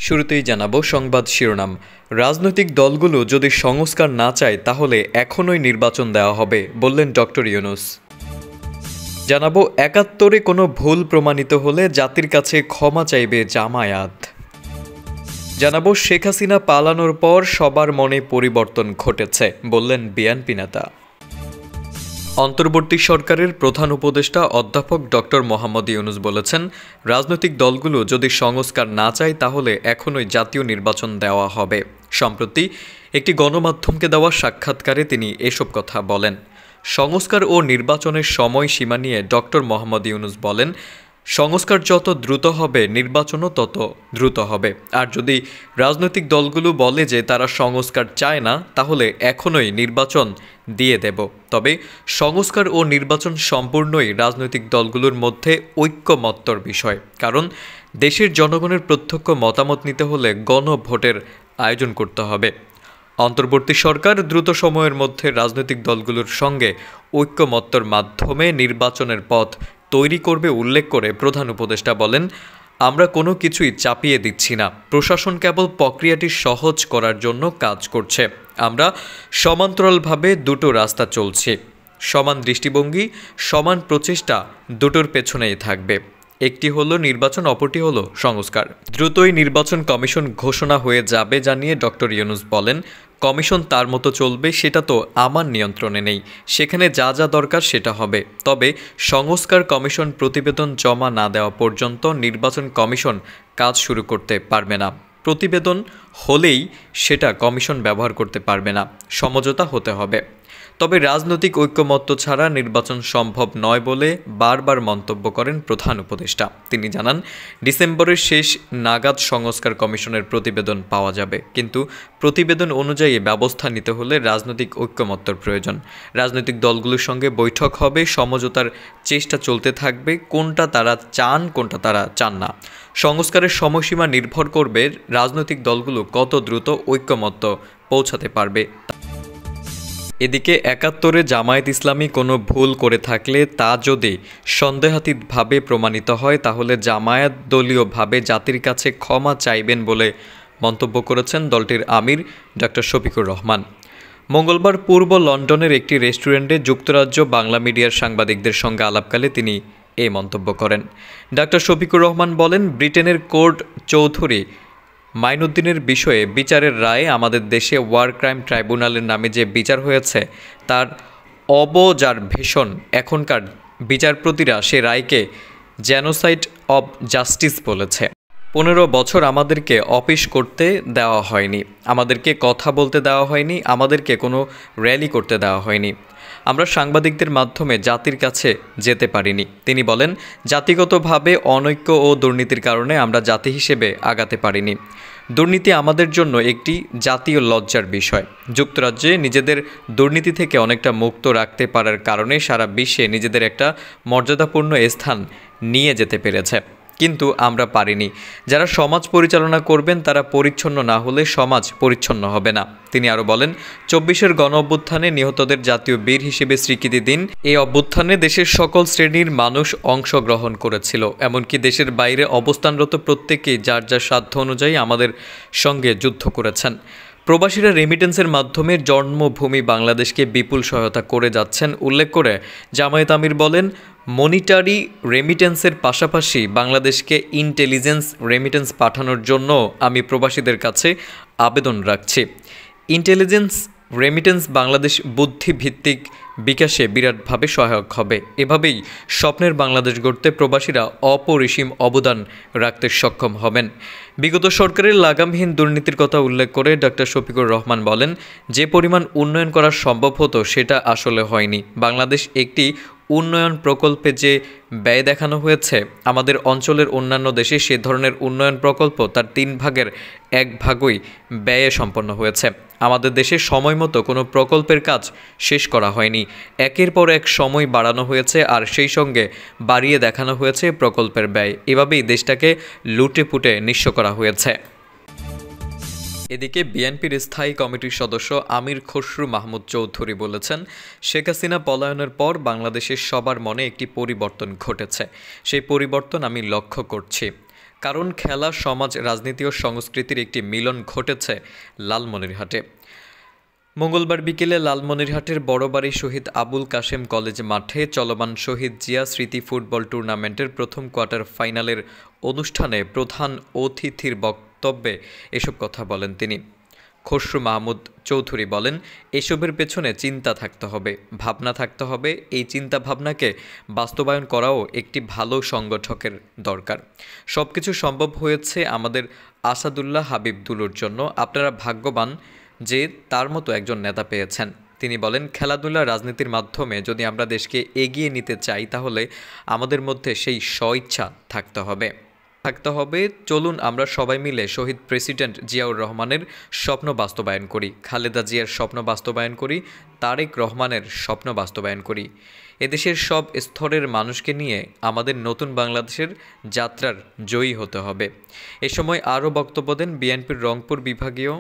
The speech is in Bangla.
শুরুতেই জানাবো সংবাদ শিরোনাম। রাজনৈতিক দলগুলো যদি সংস্কার না চায় তাহলে এখনই নির্বাচন দেওয়া হবে, বললেন ডক্টর ইউনূস। জানাবো ৭১-এ কোনো ভুল প্রমাণিত হলে জাতির কাছে ক্ষমা চাইবে জামায়াত। জানাবো শেখ হাসিনা পালানোর পর সবার মনে পরিবর্তন ঘটেছে, বললেন বিএনপি নেতা। অন্তর্বর্তী সরকারের প্রধান উপদেষ্টা অধ্যাপক ডক্টর মোহাম্মদ ইউনূস বলেছেন, রাজনৈতিক দলগুলো যদি সংস্কার না চায় তাহলে এখনই জাতীয় নির্বাচন দেওয়া হবে। সম্প্রতি একটি গণমাধ্যমকে দেওয়া সাক্ষাৎকারে তিনি এসব কথা বলেন। সংস্কার ও নির্বাচনের সময়সীমা নিয়ে ডক্টর মোহাম্মদ ইউনূস বলেন, সংস্কার যত দ্রুত হবে নির্বাচনও তত দ্রুত হবে। আর যদি রাজনৈতিক দলগুলো বলে যে তারা সংস্কার চায় না, তাহলে এখনই নির্বাচন দিয়ে দেব। তবে সংস্কার ও নির্বাচন সম্পূর্ণই রাজনৈতিক দলগুলোর মধ্যে ঐক্যমত্যর বিষয়, কারণ দেশের জনগণের প্রত্যক্ষ মতামত নিতে হলে গণভোটের আয়োজন করতে হবে। অন্তর্বর্তী সরকার দ্রুত সময়ের মধ্যে রাজনৈতিক দলগুলোর সঙ্গে ঐক্যমত্যর মাধ্যমে নির্বাচনের পথ তৈরি করবে উল্লেখ করে প্রধান উপদেষ্টা বলেন, আমরা কোনো কিছুই চাপিয়ে দিচ্ছি না। প্রশাসন কেবল প্রক্রিয়াটি সহজ করার জন্য কাজ করছে। আমরা সমান্তরালভাবে দুটো রাস্তা চলছি। সমান দৃষ্টিভঙ্গি, সমান প্রচেষ্টা দুটোর পেছনেই থাকবে। একটি হলো নির্বাচন, অপরটি হলো সংস্কার। দ্রুতই নির্বাচন কমিশন ঘোষণা হয়ে যাবে জানিয়ে ডক্টর ইউনূস বলেন, কমিশন তার মতো চলবে, সেটা তো আমার নিয়ন্ত্রণে নেই। সেখানে যা যা দরকার সেটা হবে। তবে সংস্কার কমিশন প্রতিবেদন জমা না দেওয়া পর্যন্ত নির্বাচন কমিশন কাজ শুরু করতে পারবে না। প্রতিবেদন হলেই সেটা কমিশন ব্যবহার করতে পারবে না, সমঝোতা হতে হবে। তবে রাজনৈতিক ঐক্যমত্য ছাড়া নির্বাচন সম্ভব নয় বলে বারবার মন্তব্য করেন প্রধান উপদেষ্টা। তিনি জানান, ডিসেম্বরের শেষ নাগাদ সংস্কার কমিশনের প্রতিবেদন পাওয়া যাবে, কিন্তু প্রতিবেদন অনুযায়ী ব্যবস্থা নিতে হলে রাজনৈতিক ঐক্যমত্যর প্রয়োজন। রাজনৈতিক দলগুলোর সঙ্গে বৈঠক হবে, সমঝোতার চেষ্টা চলতে থাকবে। কোনটা তারা চান, কোনটা তারা চান না, সংস্কারের সময়সীমা নির্ভর করবে রাজনৈতিক দলগুলো কত দ্রুত ঐক্যমত্য পৌঁছাতে পারবে। এদিকে ৭১-এ জামায়াত ইসলামী কোনো ভুল করে থাকলে তা যদি সন্দেহাতীতভাবে প্রমাণিত হয়, তাহলে জামায়াত দলীয়ভাবে জাতির কাছে ক্ষমা চাইবেন বলে মন্তব্য করেছেন দলটির আমির ডক্টর শফিকুর রহমান। মঙ্গলবার পূর্ব লন্ডনের একটি রেস্টুরেন্টে যুক্তরাজ্য বাংলা মিডিয়ার সাংবাদিকদের সঙ্গে আলাপকালে তিনি এই মন্তব্য করেন। ডক্টর শফিকুর রহমান বলেন, ব্রিটেনের কোর্ট চৌধুরী মাইনুদ্দিনের বিষয়ে বিচারের রায়ে আমাদের দেশে ওয়ার ক্রাইম ট্রাইব্যুনালের নামে যে বিচার হয়েছে তার অবজারভেশন, এখনকার বিচারপতিরা সে রায়কে জেনোসাইড অব জাস্টিস বলেছে। ১৫ বছর আমাদেরকে অফিস করতে দেওয়া হয়নি, আমাদেরকে কথা বলতে দেওয়া হয়নি, আমাদেরকে কোনো র্যালি করতে দেওয়া হয়নি। আমরা সাংবাদিকদের মাধ্যমে জাতির কাছে যেতে পারিনি। তিনি বলেন, জাতিগতভাবে অনৈক্য ও দুর্নীতির কারণে আমরা জাতি হিসেবে আগাতে পারিনি। দুর্নীতি আমাদের জন্য একটি জাতীয় লজ্জার বিষয়। যুক্তরাজ্যে নিজেদের দুর্নীতি থেকে অনেকটা মুক্ত রাখতে পারার কারণে সারা বিশ্বে নিজেদের একটা মর্যাদাপূর্ণ স্থান নিয়ে যেতে পেরেছে, কিন্তু আমরা পারিনি। যারা সমাজ পরিচালনা করবেন তারা পরিচ্ছন্ন না হলে সমাজ পরিচ্ছন্ন হবে না। তিনি আরও বলেন, ২৪-এর গণ অভ্যুত্থানে নিহতদের জাতীয় বীর হিসেবে স্বীকৃতি দিন। এই অভ্যুত্থানে দেশের সকল শ্রেণীর মানুষ অংশগ্রহণ করেছিল, এমনকি দেশের বাইরে অবস্থানরত প্রত্যেকেই যার যার সাধ্য অনুযায়ী আমাদের সঙ্গে যুদ্ধ করেছেন। প্রবাসীরা রেমিটেন্সের মাধ্যমে জন্মভূমি বাংলাদেশকে বিপুল সহায়তা করে যাচ্ছেন উল্লেখ করে জামায়াত আমির বলেন, মনিটারি রেমিটেন্সের পাশাপাশি বাংলাদেশকে ইন্টেলিজেন্স রেমিটেন্স পাঠানোর জন্য আমি প্রবাসীদের কাছে আবেদন রাখছি। ইন্টেলিজেন্স রেমিটেন্স বাংলাদেশ বুদ্ধিভিত্তিক বিকাশে বিরাটভাবে সহায়ক হবে। এভাবেই স্বপ্নের বাংলাদেশ গড়তে প্রবাসীরা অপরিসীম অবদান রাখতে সক্ষম হবেন। বিগত সরকারের লাগামহীন দুর্নীতির কথা উল্লেখ করে ডক্টর শফিকুর রহমান বলেন, যে পরিমাণ উন্নয়ন করা সম্ভব হতো সেটা আসলে হয়নি। বাংলাদেশ একটি উন্নয়ন প্রকল্পে যে ব্যয় দেখানো হয়েছে, আমাদের অঞ্চলের অন্যান্য দেশে সে ধরনের উন্নয়ন প্রকল্প তার ৩ ভাগের ১ ভাগই ব্যয়ে সম্পন্ন হয়েছে। আমাদের দেশে সময় মতো কোনো প্রকল্পের কাজ শেষ করা হয়নি। একের পর এক সময় বাড়ানো হয়েছে, আর সেই সঙ্গে বাড়িয়ে দেখানো হয়েছে প্রকল্পের ব্যয়। এভাবেই দেশটাকে লুটে পুটে নিঃস্ব করা হয়েছে। এদিকে বিএনপির স্থায়ী কমিটির সদস্য আমির খসরু মাহমুদ চৌধুরী বলেছেন, শেখ হাসিনা পলায়নের পর বাংলাদেশের সবার মনে একটি পরিবর্তন ঘটেছে। সেই পরিবর্তন আমি লক্ষ্য করছি। কারণ খেলা, সমাজ, রাজনীতি ও সংস্কৃতির একটি মিলন ঘটেছে লালমনিরহাটে। মঙ্গলবার বিকেলে লালমনিরহাটের বড়বাড়ি শহীদ আবুল কাশেম কলেজ মাঠে চলমান শহীদ জিয়া স্মৃতি ফুটবল টুর্নামেন্টের প্রথম কোয়ার্টার ফাইনালের অনুষ্ঠানে প্রধান অতিথির বক্তব্যে এসব কথা বলেন তিনি। খসরু মাহমুদ চৌধুরী বলেন, এসবের পেছনে চিন্তা থাকতে হবে, ভাবনা থাকতে হবে। এই চিন্তা ভাবনাকে বাস্তবায়ন করাও একটি ভালো সংগঠকের দরকার। সবকিছু সম্ভব হয়েছে আমাদের আসাদুল্লাহ হাবিব দুলুর জন্য। আপনারা ভাগ্যবান যে তার মতো একজন নেতা পেয়েছেন। তিনি বলেন, খেলাধুলা, রাজনীতির মাধ্যমে যদি আমরা দেশকে এগিয়ে নিতে চাই তাহলে আমাদের মধ্যে সেই স্বইচ্ছা থাকতে হবে। চলুন আমরা সবাই মিলে শহীদ প্রেসিডেন্ট জিয়াউর রহমানের স্বপ্ন বাস্তবায়ন করি, খালেদা জিয়ার স্বপ্ন বাস্তবায়ন করি, তারেক রহমানের স্বপ্ন বাস্তবায়ন করি। এদেশের সব স্তরের মানুষকে নিয়ে আমাদের নতুন বাংলাদেশের যাত্রার জয়ী হতে হবে। এ সময় আরও বক্তব্য দেন বিএনপির রংপুর বিভাগীয়